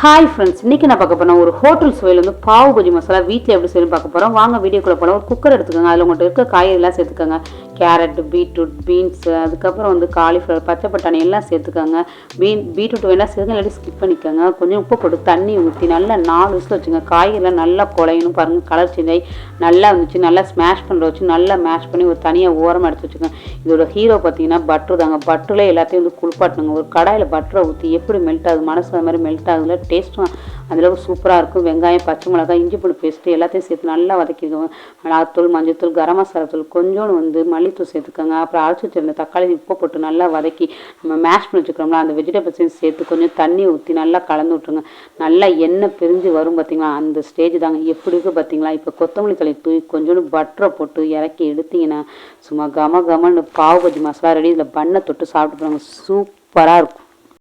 Hi friends, இன்றைக்கி நான் பார்க்க போகிறேன் ஒரு ஹோட்டல் சுவையில் வந்து பாவு பஜ்ஜி மசாலா வீட்டில் எப்படி செய்யணும் பார்க்க போகிறோம். வாங்க வீடியோக்குள்ளே போகலாம். ஒரு குக்கர் எடுத்துக்கோங்க. அதில் உங்கள்கிட்ட இருக்க காய்கறிலாம் சேர்த்துக்கோங்க. கேரட், பீட்ரூட், பீன்ஸு, அதுக்கப்புறம் வந்து காலிஃப்ளவர், பச்சை பட்டாணி எல்லாம் சேர்த்துக்கோங்க. பீட்ரூட் வேணால் சேர்த்து இல்லாட்டி ஸ்கிப் பண்ணிக்கோங்க. கொஞ்சம் உப்பு போட்டு தண்ணி ஊற்றி நல்லா 4 விசில் வச்சுங்க. காய்கறிலாம் நல்லா குழையணும் பாருங்கள். கலர் சேஞ்ச் ஆகி நல்லா வந்துச்சு. நல்லா ஸ்மாஷ் பண்ணுற வச்சு நல்லா மேஷ் பண்ணி ஒரு தனியாக ஓரமாக எடுத்து வச்சுக்கோங்க. இதோட ஹீரோ பார்த்தீங்கன்னா பட்ரு தாங்க. பட்டரில் எல்லாத்தையும் வந்து குளிப்பாட்டணுங்க. ஒரு கடாயில் பட்டரை ஊற்றி எப்படி மெல்ட் ஆகுது, மனசு அது மாதிரி மெல்ட் ஆகுதுல, டேஸ்ட்டும் அந்தளவுக்கு சூப்பராக இருக்கும். வெங்காயம், பச்சை மிளகாய், இஞ்சி பூண்டு பேஸ்ட்டு எல்லாத்தையும் சேர்த்து நல்லா வதக்கிக்கோங்க. மிளகாத்தூள், மஞ்சள்தூள், கரம் மசாலா தூள், கொஞ்சோண்டு வந்து மல்லித்தூள் சேர்த்துக்கோங்க. அப்புறம் அரைச்சி வச்சிருந்த தக்காளி உப்பு போட்டு நல்லா வதக்கி நம்ம மேஷ் பண்ணி வச்சுக்கிறோம்ல அந்த வெஜிடபிள்ஸையும் சேர்த்து கொஞ்சம் தண்ணி ஊற்றி நல்லா கலந்து விட்ருங்க. நல்லா எண்ணெய் பிரிஞ்சு வரும் பார்த்தீங்களா, அந்த ஸ்டேஜ் தாங்க. எப்படி இருக்குது பார்த்தீங்களா. இப்போ கொத்தமல்லி தழை தூவி கொஞ்சோண்டு பட்டரை போட்டு இறக்கி எடுத்தீங்கன்னா சும்மா கம கமன்னு பாவு பஜ்ஜி மசாலா ரெடி. இதில் பண்ணை தொட்டு சாப்பிட்டு போகிறாங்க. சூப்பராக இருக்கும்.